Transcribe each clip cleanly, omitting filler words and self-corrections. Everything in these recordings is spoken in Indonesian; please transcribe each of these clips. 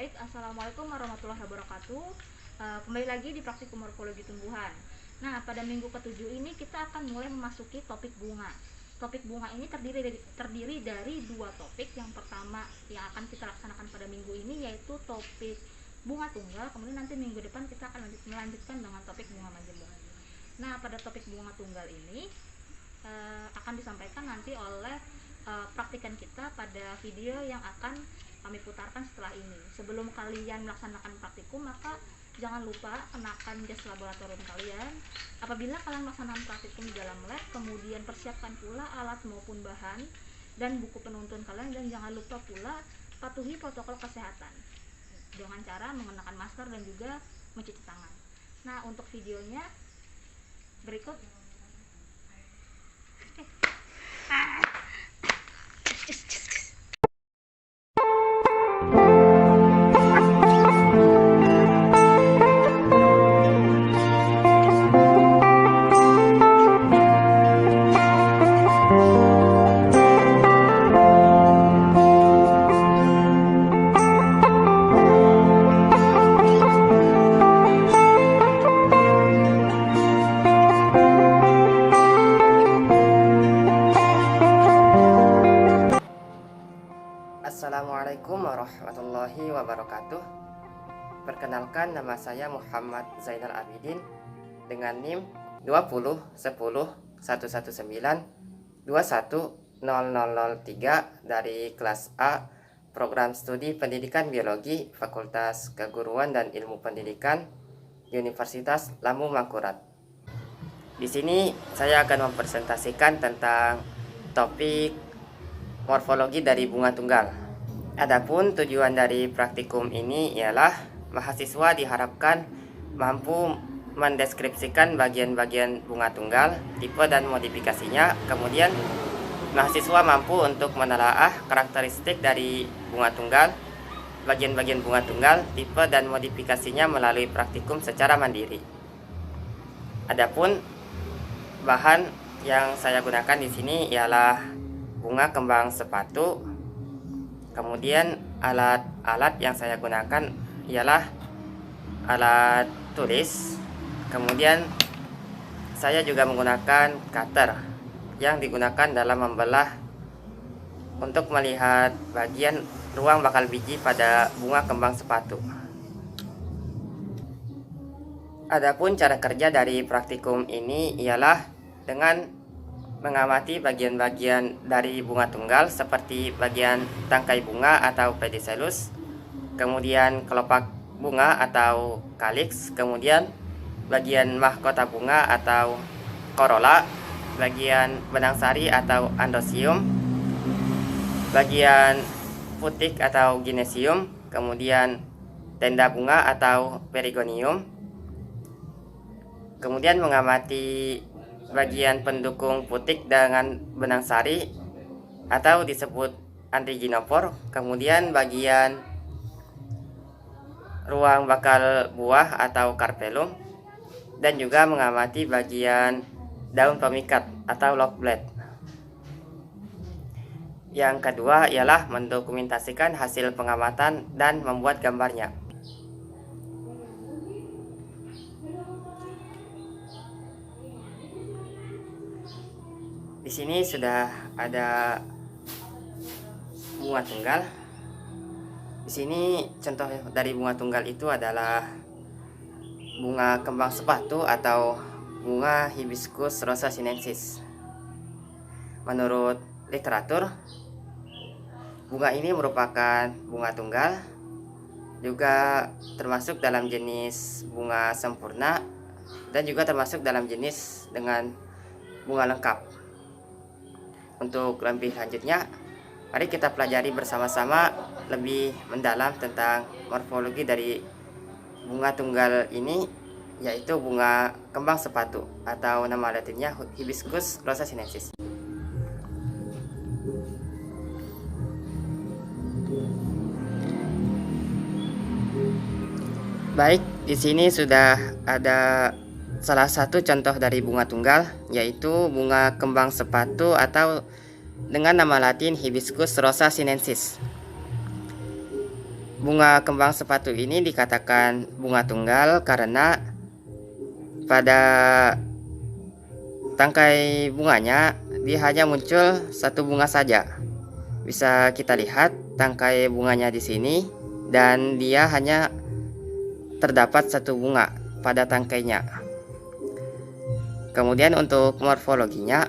Baik, Assalamualaikum warahmatullahi wabarakatuh. Kembali lagi di praktikum morfologi tumbuhan. Nah, pada minggu ketujuh ini kita akan mulai memasuki topik bunga. Topik bunga ini terdiri dari dua topik. Yang pertama yang akan kita laksanakan pada minggu ini yaitu topik bunga tunggal. Kemudian nanti minggu depan kita akan melanjutkan dengan topik bunga majemuk. Nah, pada topik bunga tunggal ini akan disampaikan nanti oleh praktikan kita pada video yang akan kami putarkan setelah ini. Sebelum kalian melaksanakan praktikum, maka jangan lupa kenakan jas laboratorium kalian. Apabila kalian melaksanakan praktikum di dalam lab, kemudian persiapkan pula alat maupun bahan dan buku penuntun kalian, dan jangan lupa pula patuhi protokol kesehatan dengan cara mengenakan masker dan juga mencuci tangan. Nah, untuk videonya berikut. Assalamualaikum warahmatullahi wabarakatuh. Perkenalkan, nama saya Muhammad Zainal Abidin dengan NIM 20101119210003 dari kelas A Program Studi Pendidikan Biologi Fakultas Keguruan dan Ilmu Pendidikan Universitas Lampung Mangkurat. Di sini saya akan mempresentasikan tentang topik morfologi dari bunga tunggal. Adapun tujuan dari praktikum ini ialah mahasiswa diharapkan mampu mendeskripsikan bagian-bagian bunga tunggal, tipe dan modifikasinya. Kemudian mahasiswa mampu untuk menelaah karakteristik dari bunga tunggal, bagian-bagian bunga tunggal, tipe dan modifikasinya melalui praktikum secara mandiri. Adapun bahan yang saya gunakan di sini ialah bunga kembang sepatu. Kemudian alat-alat yang saya gunakan ialah alat tulis. Kemudian saya juga menggunakan cutter yang digunakan dalam membelah untuk melihat bagian ruang bakal biji pada bunga kembang sepatu. Adapun cara kerja dari praktikum ini ialah dengan mengamati bagian-bagian dari bunga tunggal seperti bagian tangkai bunga atau pedicellus, kemudian kelopak bunga atau calyx, kemudian bagian mahkota bunga atau corolla, bagian benang sari atau andosium, bagian putik atau ginesium, kemudian tenda bunga atau perigonium, kemudian mengamati bagian pendukung putik dengan benang sari atau disebut antiginopor, kemudian bagian ruang bakal buah atau carpellum, dan juga mengamati bagian daun pemikat atau lock blade. Yang kedua ialah mendokumentasikan hasil pengamatan dan membuat gambarnya. Di sini sudah ada bunga tunggal. Di sini contoh dari bunga tunggal itu adalah bunga kembang sepatu atau bunga Hibiscus rosa sinensis. Menurut literatur, bunga ini merupakan bunga tunggal, juga termasuk dalam jenis bunga sempurna, dan juga termasuk dalam jenis dengan bunga lengkap. Untuk lebih lanjutnya, mari kita pelajari bersama-sama lebih mendalam tentang morfologi dari bunga tunggal ini, yaitu bunga kembang sepatu atau nama latinnya Hibiscus rosa sinensis. Baik, di sini sudah ada salah satu contoh dari bunga tunggal, yaitu bunga kembang sepatu atau dengan nama latin Hibiscus rosa sinensis. bunga kembang sepatu ini dikatakan bunga tunggal karena pada tangkai bunganya dia hanya muncul satu bunga saja. Bisa kita lihat tangkai bunganya di sini dan dia hanya terdapat satu bunga pada tangkainya. Kemudian untuk morfologinya,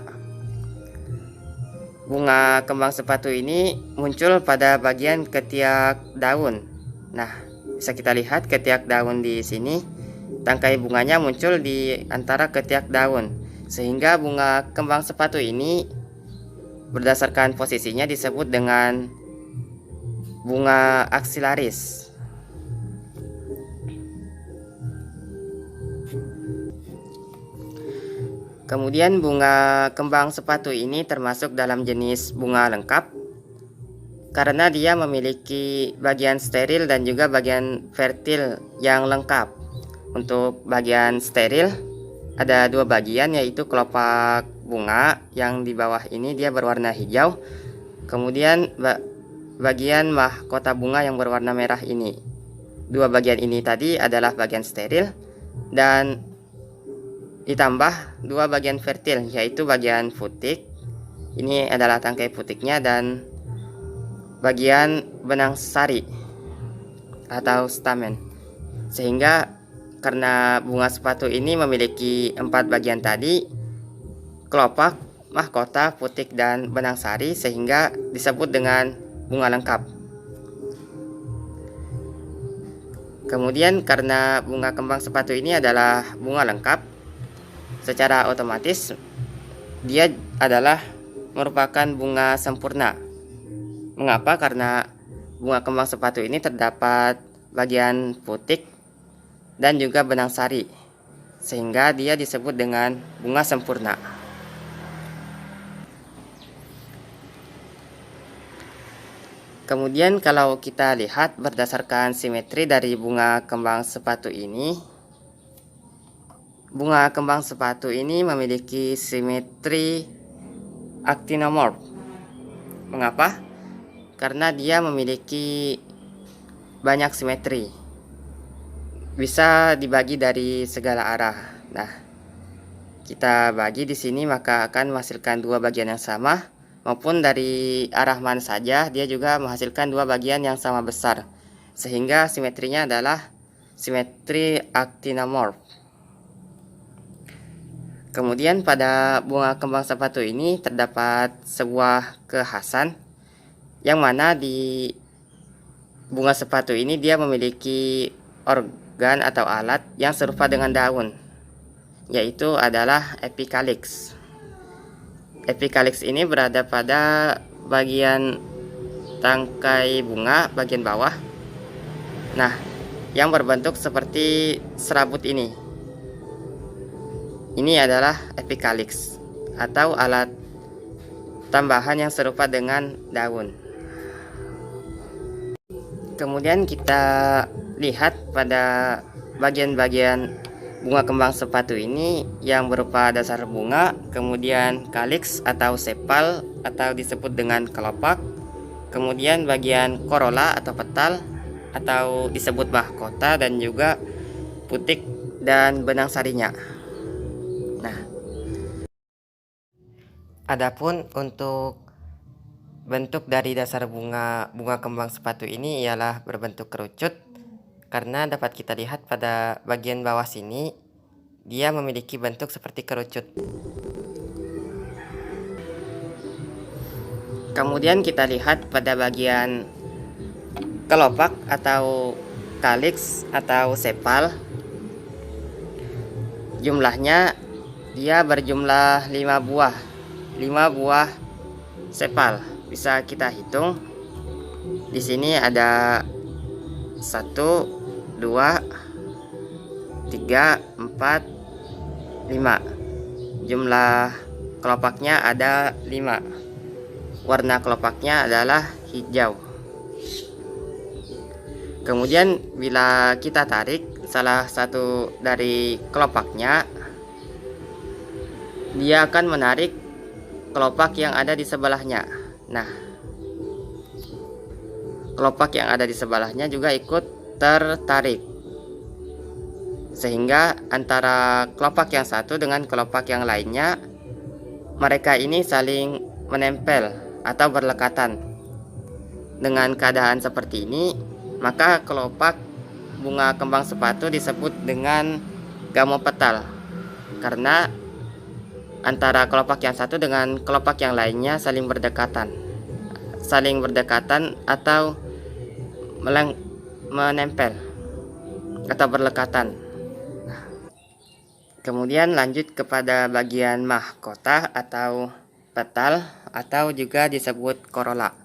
bunga kembang sepatu ini muncul pada bagian ketiak daun. Nah, bisa kita lihat ketiak daun di sini, tangkai bunganya muncul di antara ketiak daun, sehingga bunga kembang sepatu ini berdasarkan posisinya disebut dengan bunga aksilaris. Kemudian bunga kembang sepatu ini termasuk dalam jenis bunga lengkap karena dia memiliki bagian steril dan juga bagian fertil yang lengkap. Untuk bagian steril ada dua bagian, yaitu kelopak bunga yang di bawah ini dia berwarna hijau. Kemudian bagian mahkota bunga yang berwarna merah ini. Dua bagian ini tadi adalah bagian steril dan ditambah dua bagian fertil, yaitu bagian putik, ini adalah tangkai putiknya, dan bagian benang sari atau stamen. Sehingga karena bunga sepatu ini memiliki 4 bagian tadi, kelopak, mahkota, putik, dan benang sari, sehingga disebut dengan bunga lengkap. Kemudian karena bunga kembang sepatu ini adalah bunga lengkap, secara otomatis dia adalah merupakan bunga sempurna. Mengapa? Karena bunga kembang sepatu ini terdapat bagian putik dan juga benang sari, sehingga dia disebut dengan bunga sempurna. Kemudian kalau kita lihat berdasarkan simetri dari bunga kembang sepatu ini, bunga kembang sepatu ini memiliki simetri actinomorph. Mengapa? Karena dia memiliki banyak simetri. Bisa dibagi dari segala arah. Nah, kita bagi di sini maka akan menghasilkan dua bagian yang sama, maupun dari arah mana saja dia juga menghasilkan dua bagian yang sama besar. Sehingga simetrinya adalah simetri actinomorph. Kemudian pada bunga kembang sepatu ini terdapat sebuah kekhasan, yang mana di bunga sepatu ini dia memiliki organ atau alat yang serupa dengan daun, yaitu adalah epikaliks. Epikaliks ini berada pada bagian tangkai bunga bagian bawah. Nah, yang berbentuk seperti serabut ini. Ini adalah epikaliks atau alat tambahan yang serupa dengan daun. Kemudian kita lihat pada bagian-bagian bunga kembang sepatu ini yang berupa dasar bunga, kemudian kaliks atau sepal atau disebut dengan kelopak, kemudian bagian korola atau petal atau disebut mahkota, dan juga putik dan benang sarinya. Nah, adapun untuk bentuk dari dasar bunga kembang sepatu ini ialah berbentuk kerucut, karena dapat kita lihat pada bagian bawah sini dia memiliki bentuk seperti kerucut. Kemudian kita lihat pada bagian kelopak atau kaliks atau sepal, jumlahnya dia berjumlah 5 buah sepal. Bisa kita hitung. Di sini ada 1, 2, 3, 4, 5. Jumlah kelopaknya ada 5. Warna kelopaknya adalah hijau. Kemudian bila kita tarik salah satu dari kelopaknya, dia akan menarik kelopak yang ada di sebelahnya. Nah, kelopak yang ada di sebelahnya juga ikut tertarik, sehingga antara kelopak yang satu dengan kelopak yang lainnya, mereka ini saling menempel atau berlekatan. Dengan keadaan seperti ini, maka kelopak bunga kembang sepatu disebut dengan gamopetal, karena antara kelopak yang satu dengan kelopak yang lainnya saling berdekatan atau menempel atau berlekatan. Kemudian lanjut kepada bagian mahkota atau petal atau juga disebut corolla.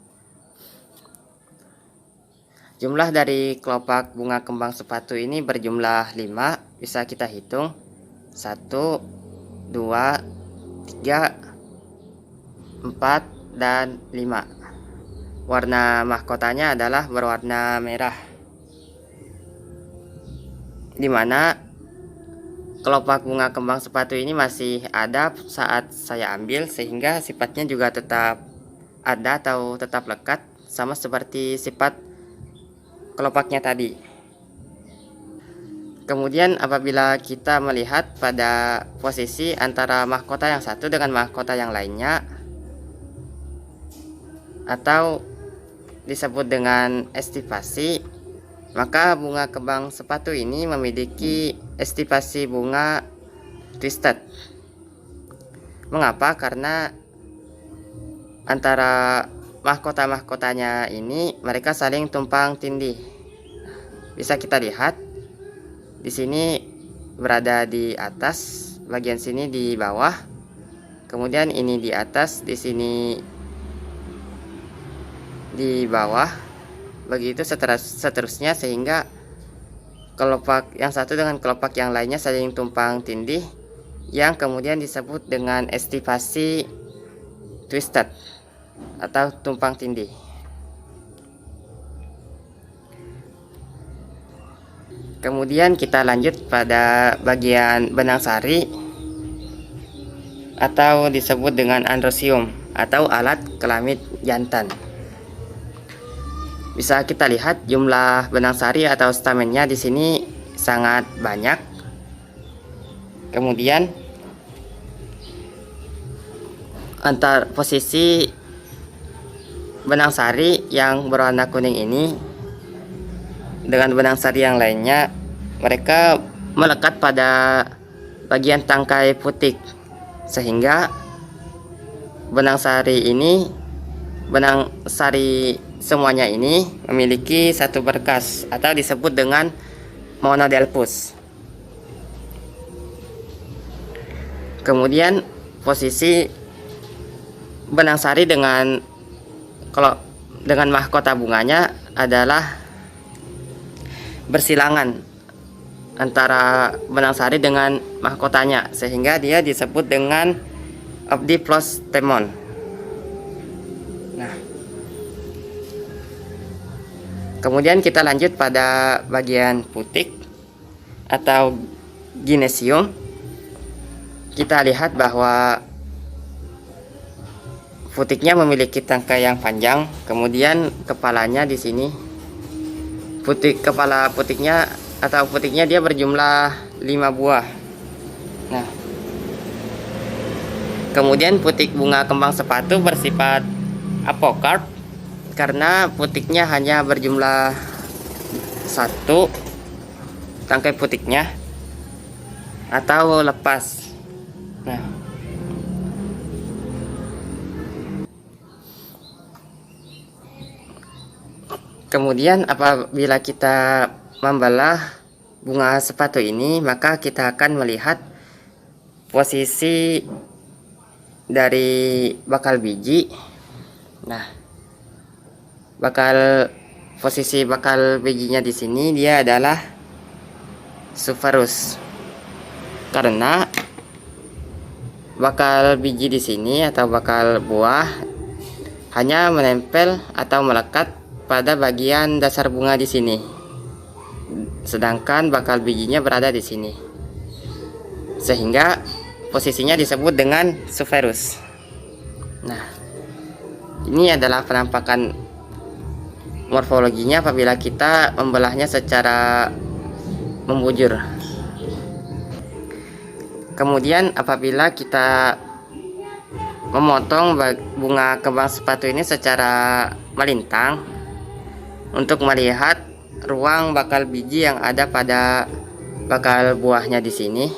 Jumlah dari kelopak bunga kembang sepatu ini berjumlah 5, bisa kita hitung 1, 2, 3, 4, dan 5. Warna mahkotanya adalah berwarna merah, dimana kelopak bunga kembang sepatu ini masih ada saat saya ambil, sehingga sifatnya juga tetap ada atau tetap lekat, sama seperti sifat kelopaknya tadi. Kemudian apabila kita melihat pada posisi antara mahkota yang satu dengan mahkota yang lainnya, atau disebut dengan estipasi, maka bunga kembang sepatu ini memiliki estipasi bunga twisted. Mengapa? Karena antara mahkota-mahkotanya ini mereka saling tumpang tindih. Bisa kita lihat di sini berada di atas, bagian sini di bawah, kemudian ini di atas, di sini di bawah. Begitu seterusnya, sehingga kelopak yang satu dengan kelopak yang lainnya saling tumpang tindih, yang kemudian disebut dengan estipasi twisted atau tumpang tindih. Kemudian kita lanjut pada bagian benang sari atau disebut dengan androsium atau alat kelamin jantan. Bisa kita lihat jumlah benang sari atau stamennya di sini sangat banyak. Kemudian antar posisi benang sari yang berwarna kuning ini dengan benang sari yang lainnya, mereka melekat pada bagian tangkai putik, sehingga benang sari semuanya ini memiliki satu berkas atau disebut dengan monodelphus. Kemudian posisi benang sari dengan mahkota bunganya adalah bersilangan antara benang sari dengan mahkotanya, sehingga dia disebut dengan obdiplosemon. Kemudian kita lanjut pada bagian putik atau ginesium. Kita lihat bahwa putiknya memiliki tangkai yang panjang, kemudian kepalanya di sini. Kepala putiknya atau putiknya dia berjumlah 5 buah. Nah, kemudian putik bunga kembang sepatu bersifat apokarp, karena putiknya hanya berjumlah 1 tangkai putiknya atau lepas. Nah, kemudian apabila kita membelah bunga sepatu ini, maka kita akan melihat posisi dari bakal biji. Nah, posisi bakal bijinya di sini dia adalah suferus, karena bakal biji di sini atau bakal buah hanya menempel atau melekat pada bagian dasar bunga di sini, sedangkan bakal bijinya berada di sini, sehingga posisinya disebut dengan suferus. Nah, ini adalah penampakan morfologinya apabila kita membelahnya secara membujur. Kemudian apabila kita memotong bunga kembang sepatu ini secara melintang untuk melihat ruang bakal biji yang ada pada bakal buahnya di sini,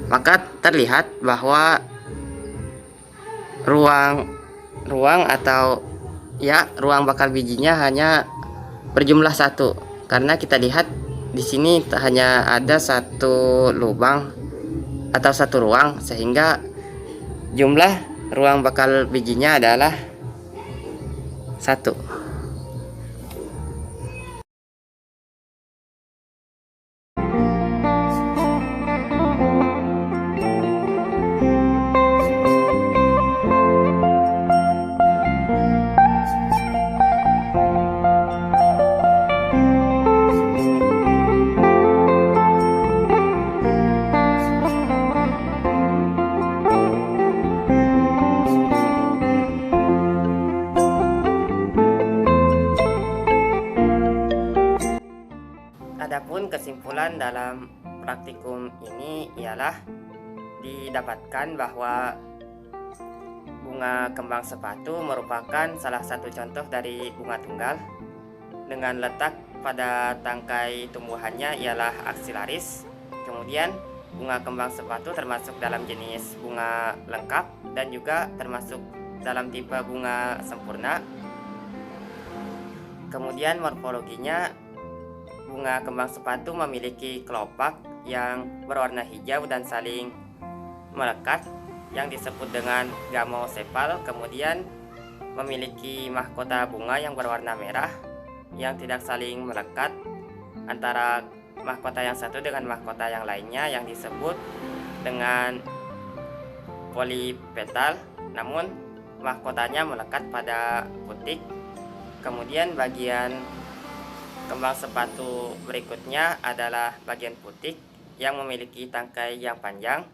maka terlihat bahwa ruang bakal bijinya hanya berjumlah satu, karena kita lihat di sini hanya ada satu lubang atau satu ruang, sehingga jumlah ruang bakal bijinya adalah satu. Adapun kesimpulan dalam praktikum ini ialah didapatkan bahwa bunga kembang sepatu merupakan salah satu contoh dari bunga tunggal dengan letak pada tangkai tumbuhannya ialah aksilaris. Kemudian bunga kembang sepatu termasuk dalam jenis bunga lengkap dan juga termasuk dalam tipe bunga sempurna. Kemudian morfologinya, bunga kembang sepatu memiliki kelopak yang berwarna hijau dan saling melekat yang disebut dengan gamosepal. Kemudian memiliki mahkota bunga yang berwarna merah yang tidak saling melekat antara mahkota yang satu dengan mahkota yang lainnya yang disebut dengan polipetal, namun mahkotanya melekat pada putik. Kemudian bagian kembang sepatu berikutnya adalah bagian putik yang memiliki tangkai yang panjang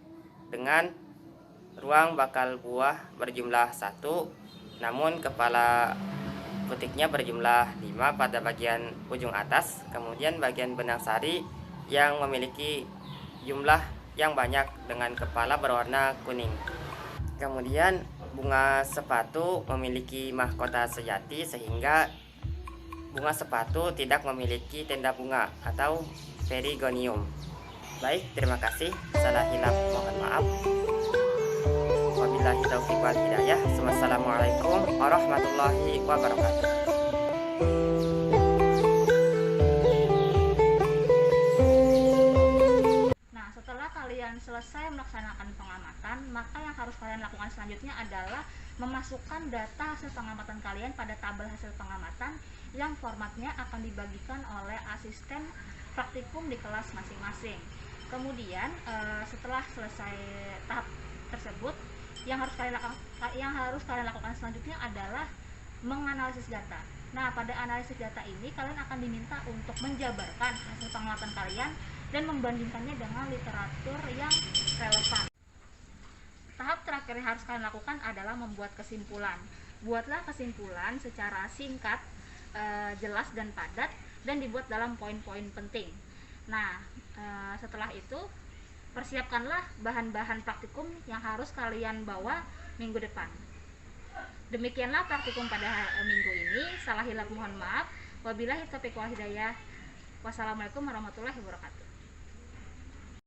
dengan ruang bakal buah berjumlah 1, namun kepala putiknya berjumlah 5 pada bagian ujung atas. Kemudian bagian benang sari yang memiliki jumlah yang banyak dengan kepala berwarna kuning. Kemudian bunga sepatu memiliki mahkota sejati sehingga bunga sepatu tidak memiliki tenda bunga atau perigonium. Baik, terima kasih. Salah hilaf mohon maaf. Wabillahi taufiq wal hidayah. Wassalamualaikum warahmatullahi wabarakatuh. Nah, setelah kalian selesai melaksanakan pengamatan, maka yang harus kalian lakukan selanjutnya adalah memasukkan data hasil pengamatan kalian pada tabel hasil pengamatan yang formatnya akan dibagikan oleh asisten praktikum di kelas masing-masing. Kemudian setelah selesai tahap tersebut, yang harus kalian lakukan selanjutnya adalah menganalisis data. Nah, pada analisis data ini kalian akan diminta untuk menjabarkan hasil pengamatan kalian dan membandingkannya dengan literatur yang relevan. Tahap terakhir yang harus kalian lakukan adalah membuat kesimpulan. Buatlah kesimpulan secara singkat, jelas dan padat, dan dibuat dalam poin-poin penting. Nah, setelah itu persiapkanlah bahan-bahan praktikum yang harus kalian bawa minggu depan. Demikianlah praktikum pada minggu ini. Salah hilaf mohon maaf. Wabillahi taufiq wal hidayah. Wassalamualaikum warahmatullahi wabarakatuh.